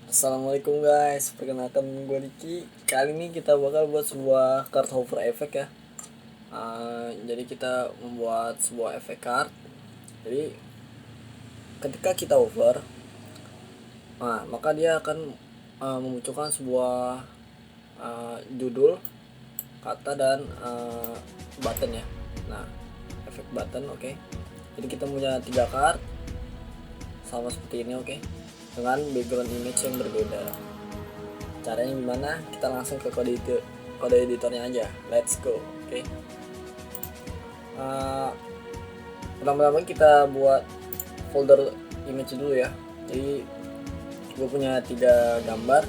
Assalamualaikum guys, perkenalkan gue Diki. Kali ini kita bakal buat sebuah card hover effect ya. Jadi kita membuat sebuah efek card. Jadi ketika kita hover, maka dia akan memunculkan sebuah judul, kata dan button ya. Nah, efek button, oke. Jadi kita punya 3 card sama seperti ini, oke. Dengan background image yang berbeda. Caranya gimana? Kita langsung ke kode editornya aja. Let's go. Oke. Pertama-tama kita buat folder image dulu ya. Jadi gue punya 3 gambar.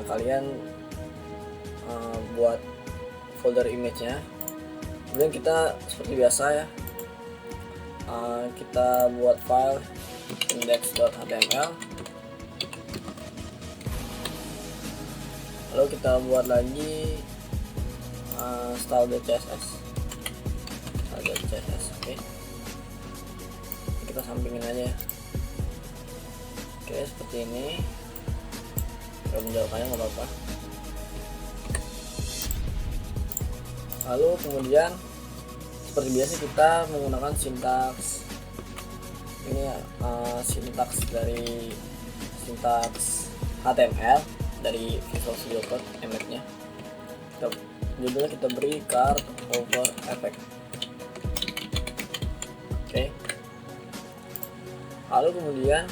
Kalian buat folder image-nya. Kemudian kita seperti biasa ya. Kita buat file index.html. Lalu kita buat lagi style.css. Oke. Kita sampingin aja. Oke, seperti ini. Kalau menjauhkannya nggak apa-apa. Lalu kemudian seperti biasa kita menggunakan sintaks ini ya, sintaks HTML dari Visual Studio Code embed-nya. Judulnya kita beri card hover effect. Oke. Lalu kemudian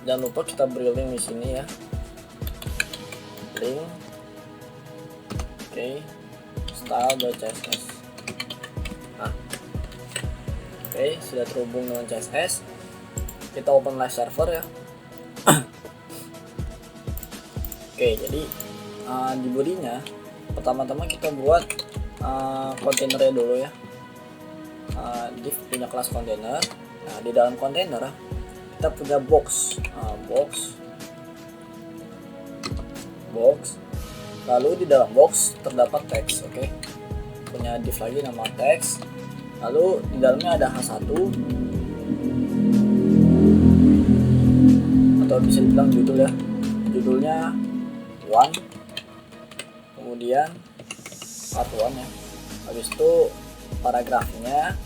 jangan lupa kita beri link di sini ya. Link. Oke. Style.css. Oke, sudah terhubung dengan CSS. Kita open live server ya. Oke, jadi di bodinya pertama-tama kita buat kontainernya dulu ya. Div punya kelas kontainer. Nah, di dalam kontainer kita punya box. Box. Lalu di dalam box terdapat teks, oke. Punya div lagi nama teks. Lalu di dalamnya ada H1 atau bisa dibilang judul ya. Judulnya one. Kemudian part 1 ya. Habis itu paragrafnya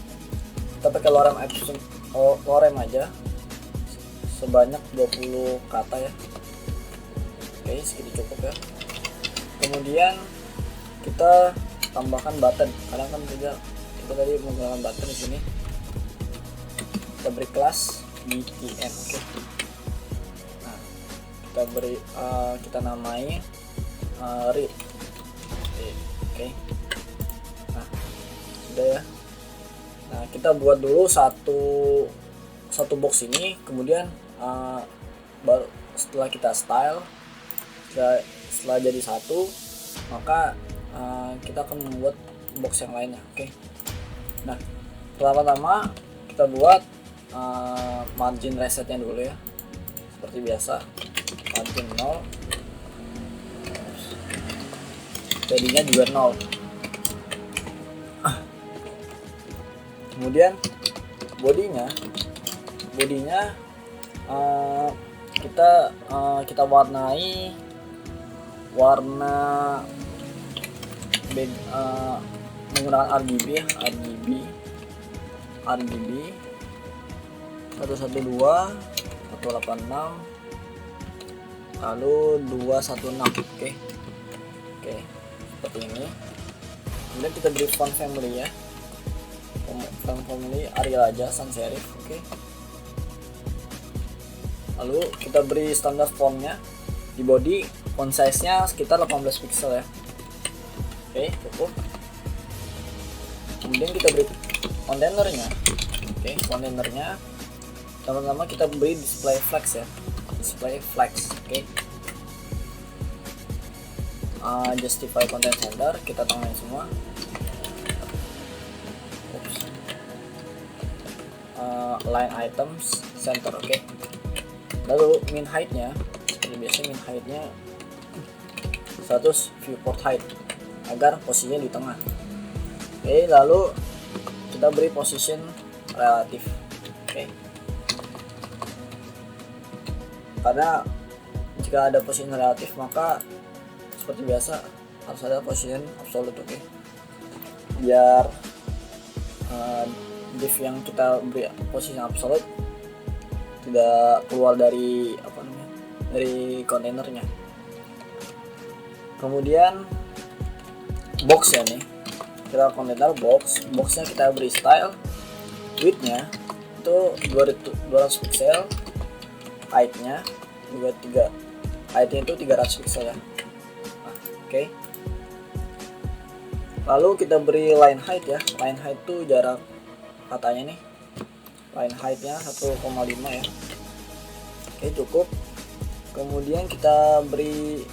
kita pakai lorem aja sebanyak 20 kata ya. Oke, segitu cukup ya. Kemudian kita tambahkan button. Karena kan kita tadi menggunakan button di sini. Kita beri kelas btn, oke. Nah, kita namai read. Oke. Nah, sudah ya. Nah, kita buat dulu satu box ini, kemudian baru setelah kita style, setelah jadi satu, maka kita akan membuat box yang lainnya, oke. Nah, pertama-tama kita buat margin resetnya dulu ya, seperti biasa. Margin 0, jadinya juga 0. Kemudian bodinya kita warnai warna menggunakan RGB 112 186 lalu 216, oke. Seperti ini. Kemudian kita beri font family ya. Font family Arial aja, sans serif, oke. Lalu kita beri standar fontnya. Di body font size nya sekitar 18 pixel ya. Oke, cukup. Kemudian kita beri kontainernya. Oke, kontainernya pertama-tama kita beri display flags ya. Display flags, oke. Justify content center kita tangani semua. Line items center, oke. Lalu min height nya seperti biasa, min height nya 100 viewport height agar posisinya di tengah. Oke, lalu kita beri position relatif. Oke. karena jika ada position relatif maka seperti biasa harus ada position absolute. Oke. Biar div yang kita beri posisi absolute tidak keluar dari dari kontainernya. Kemudian box ya nih, kita kontainer boxnya kita beri style, widthnya itu 200 pixel, heightnya juga heightnya itu 300 pixel ya. Oke. Lalu kita beri line height ya. Line height itu jarak katanya nih. Line heightnya 1,5 ya. Oke, cukup. Kemudian kita beri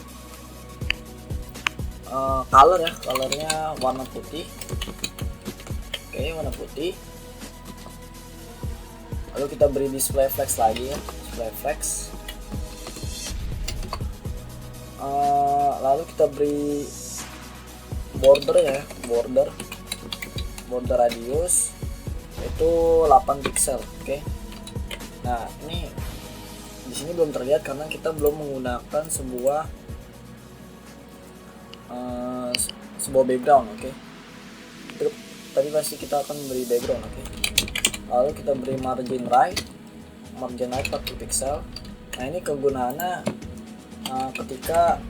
color ya. Colornya warna putih. Oke, warna putih. Lalu kita beri display flex lagi ya. Display flex. Lalu kita beri border ya, border radius itu 8 pixel. Oke. Nah, ini di sini belum terlihat karena kita belum menggunakan sebuah background. Oke. Tadi pasti kita akan beri background. Oke. Lalu kita beri margin right 40 pixel. Nah, ini kegunaannya ketika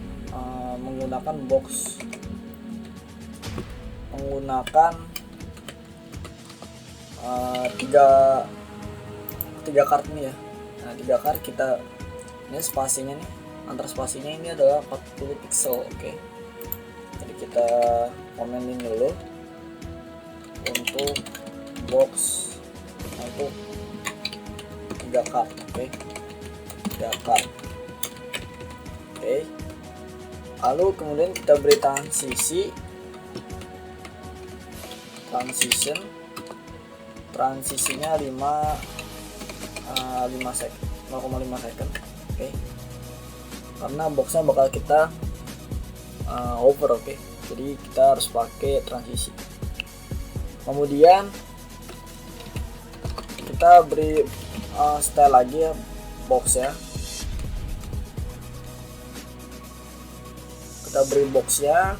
menggunakan box, menggunakan tiga kart ini ya. Nah, 3 kart kita ini spasinya nih, antar spasinya ini adalah 40 pixel. Oke. Jadi kita komenin dulu untuk box untuk 3 kart. Oke. 3 kart. Oke. Lalu kemudian kita beri transisinya 0,5 second. Oke. Karena boxnya bakal kita over. Oke. Jadi kita harus pakai transisi. Kemudian kita beri style lagi ya box ya. Kita beri box ya,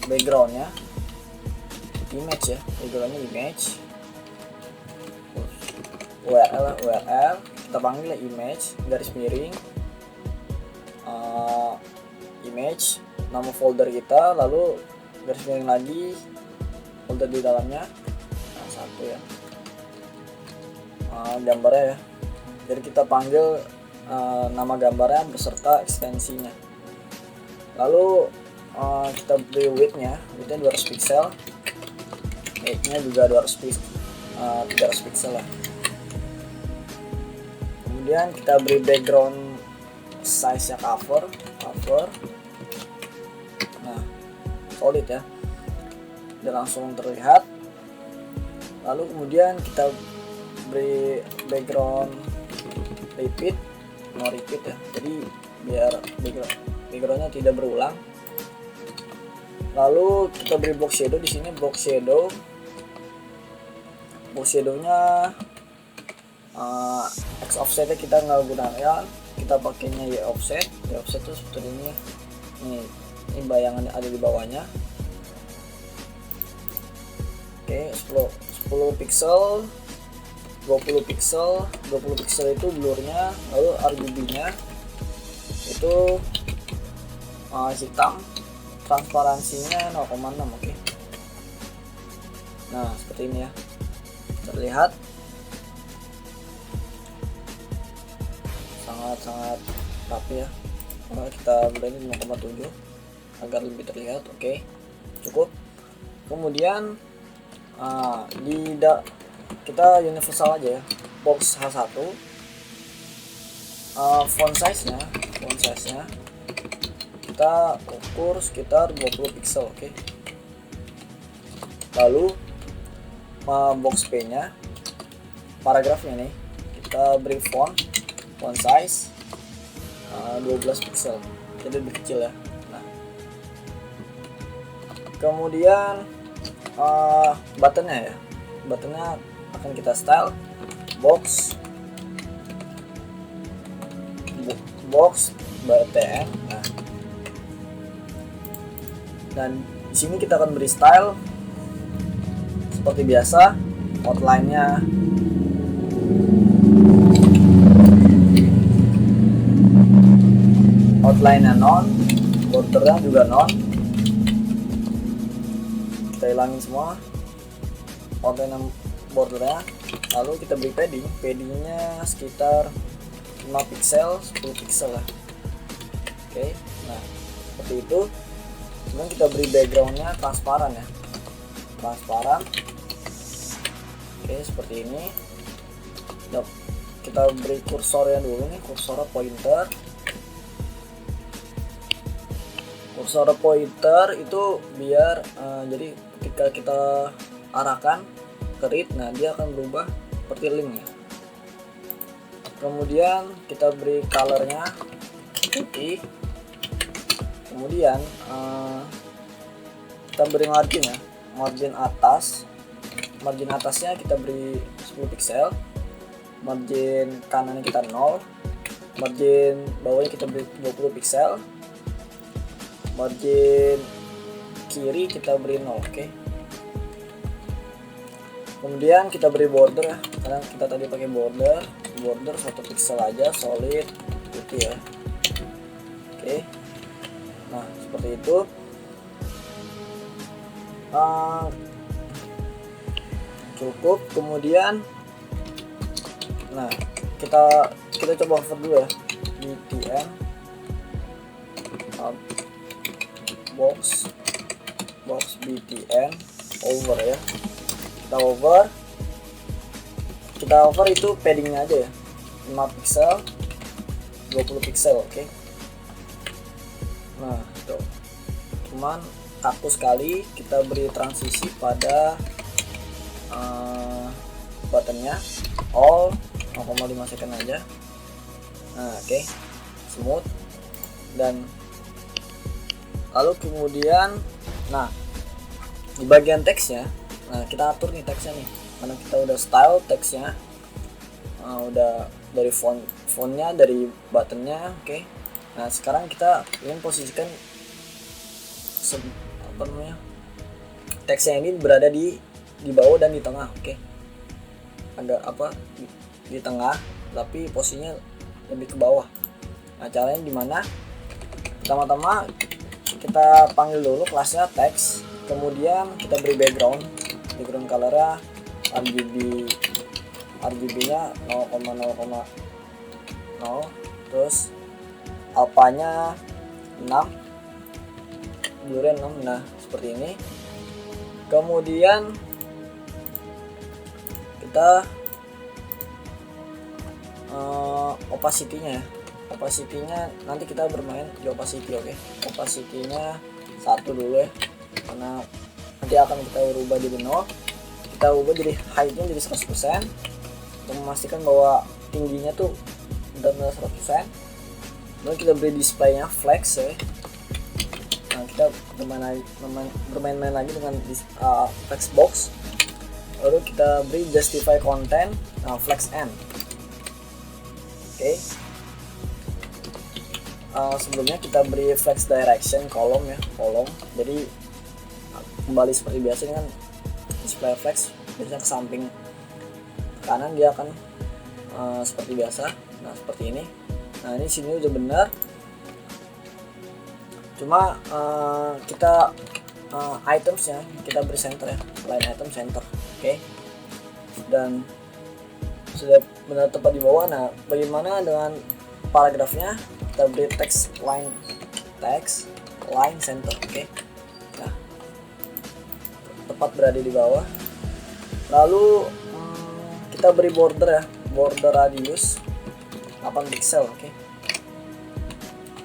backgroundnya image ya, backgroundnya image, URL kita panggil image garis miring image, nama folder kita, lalu garis miring lagi folder di dalamnya. Nah, satu ya, gambarnya ya. Jadi kita panggil nama gambarnya beserta ekstensinya. Lalu kita beri widthnya 200 pixel, heightnya juga 300 pixel ya. Kemudian kita beri background size nya cover. Nah, solid ya, udah langsung terlihat. Lalu kemudian kita beri background no repeat ya, jadi biar backgroundnya tidak berulang. Lalu kita beri box shadow di sini, box shadownya X offsetnya kita nggak gunakan, kita pakainya Y offset itu seperti ini. Ini bayangan ada di bawahnya. Oke, 10 pixel, 20 pixel itu blurnya. Lalu RGB-nya itu hitam, transparansinya 0,6. Oke. Nah, seperti ini ya, terlihat sangat rapi ya. Kita beri 0,7 agar lebih terlihat. Oke, cukup. Kemudian kita universal aja ya, box H1. Font size nya kita ukur sekitar 20 pixel. Oke. Lalu box P nya, paragrafnya nih, kita beri font size 12 pixel, jadi lebih kecil ya. Nah, kemudian buttonnya akan kita style box btn. Nah, dan di sini kita akan beri style seperti biasa, outline-nya non, bordernya juga non. Kita hilangin semua outline bordernya, lalu kita beri paddingnya sekitar 5 pixel 10 pixel lah. Oke, nah seperti itu. Kemudian kita beri backgroundnya transparan ya, transparan. Oke, seperti ini. Nah, kita beri kursornya dulu nih, kursor pointer itu biar jadi ketika kita arahkan ke read, nah dia akan berubah seperti link ya. Kemudian kita beri colornya putih. Kemudian kita beri margin ya, margin atasnya kita beri 10 pixel, margin kanannya kita 0, margin bawahnya kita beri 20 pixel, margin kiri kita beri 0. Oke. Kemudian kita beri border ya, karena kita tadi pakai border 1 pixel aja, solid putih ya. Oke. Nah seperti itu. Cukup. Kemudian nah kita coba hover dulu ya, btn box btn over ya. Kita over itu paddingnya aja ya, 5 pixel 20 pixel. Oke. Nah tuh, cuman kaku sekali. Kita beri transisi pada buttonnya all 0,5 second aja. Nah oke, smooth. Dan lalu kemudian nah di bagian teksnya, nah kita atur nih teksnya nih, karena kita udah style teksnya, udah dari fontnya, dari buttonnya. Oke. Nah sekarang kita ingin posisikan teksnya ini berada di bawah dan di tengah. Oke. Ada di tengah tapi posisinya lebih ke bawah. Nah caranya gimana? Pertama-tama kita panggil dulu kelasnya text, kemudian kita beri background colornya RGB-nya 0,0,0, terus alpanya 6, blurnya 6. Nah seperti ini. Kemudian kita opacity-nya nanti kita bermain di opacity. Oke. Opacity-nya 1 dulu ya, karena nanti akan kita ubah jadi 0. Kita ubah jadi height-nya jadi 100% untuk memastikan bahwa tingginya tuh benar-benar 100%. Lalu kita beri display-nya flex ya. Nah kita bermain-main lagi dengan flex box. Lalu kita beri justify content, flex n. Oke. Sebelumnya kita beri flex direction kolom ya, jadi kembali seperti biasa dengan display flex, biasanya ke samping kanan dia akan seperti biasa. Nah seperti ini. Nah ini sini udah benar, cuma kita itemsnya kita beri center ya, line item center. Oke. Dan sudah benar tepat di bawah. Nah bagaimana dengan paragrafnya? Kita beri text line center. Oke. Nah tepat berada di bawah. Lalu kita beri border ya, border radius 8 pixel. Oke.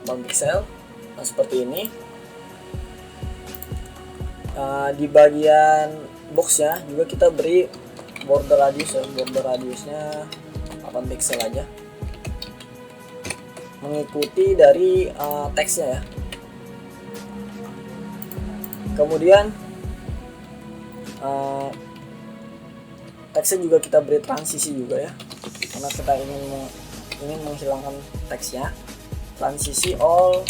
8 pixel. Nah seperti ini. Di bagian boxnya juga kita beri border radius ya, border radiusnya 8 pixel aja, mengikuti dari teksnya ya. Kemudian teksnya juga kita beri transisi juga ya, karena kita ingin menghilangkan teksnya. Transisi all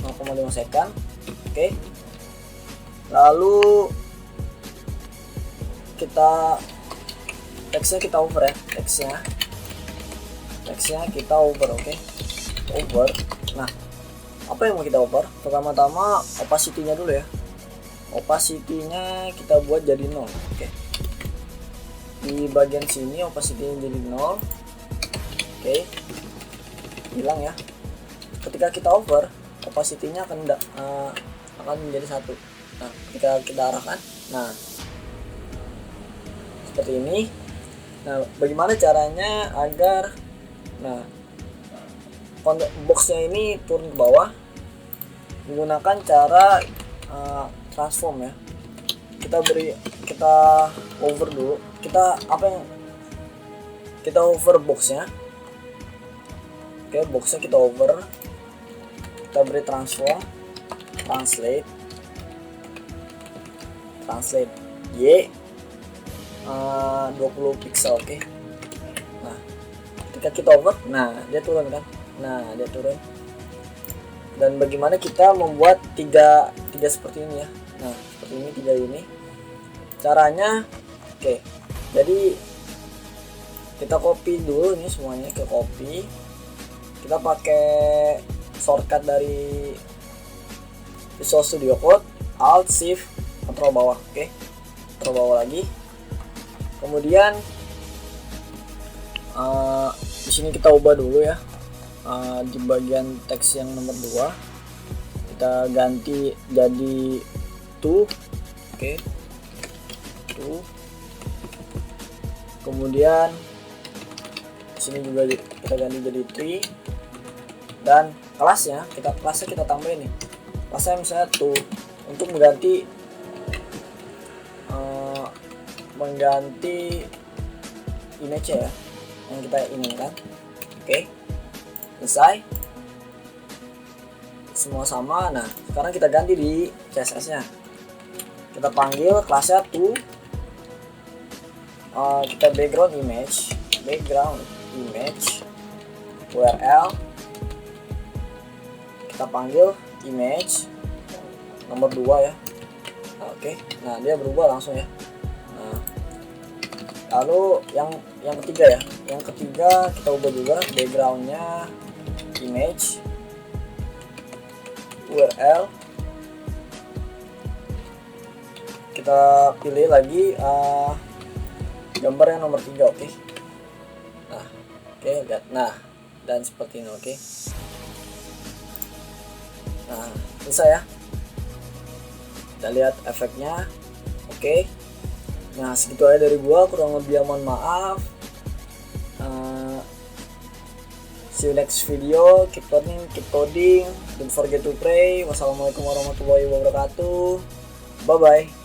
0,5 second. Oke. Lalu kita teksnya kita over ya, teksnya kita over. Oke. Over. Nah, apa yang mau kita over? Pertama-tama opacity-nya dulu ya. Opacity-nya kita buat jadi 0. Oke. Di bagian sini opacity-nya jadi 0. Oke. Hilang ya. Ketika kita over, opacity-nya akan menjadi 1. Nah, ketika kita arahkan, nah seperti ini. Nah, bagaimana caranya agar boxnya ini turun ke bawah? Menggunakan cara transform ya. Kita over dulu. Kita over boxnya. Oke, boxnya kita over. Kita beri transform, translate Y 20 pixel. Oke. Nah, ketika kita over, nah dia turun kan? Nah, dia turun. Dan bagaimana kita membuat tiga seperti ini ya? Nah, seperti ini, 3 ini. Caranya, oke. Jadi kita copy dulu ini semuanya, ke copy. Kita pakai shortcut dari Visual Studio Code, Alt Shift Ctrl bawah. Oke. Ctrl bawah lagi. Kemudian di sini kita ubah dulu ya. Di bagian teks yang nomor 2 kita ganti jadi to. Oke. To. Kemudian di sini juga kita ganti jadi 3. Dan kelasnya kita tambahin nih. Kelasnya misalnya to, untuk mengganti image ya yang kita inginkan. Oke. Selesai. Semua sama. Nah, sekarang kita ganti di CSS-nya. Kita panggil kelasnya to, kita background image URL. Kita panggil image nomor 2 ya. Oke. Nah, dia berubah langsung ya. Nah, lalu yang ketiga ya. Yang ketiga kita ubah juga backgroundnya image URL. Kita pilih lagi gambar yang nomor 3. Oke. Nah, oke, lihat. Nah, dan seperti ini. Oke. Nah, selesai ya. Kita lihat efeknya. Oke. Nah, segitu aja dari gua, kurang lebih mohon maaf. See you next video. Keep learning, keep coding. Don't forget to pray. Wassalamualaikum warahmatullahi wabarakatuh. Bye bye.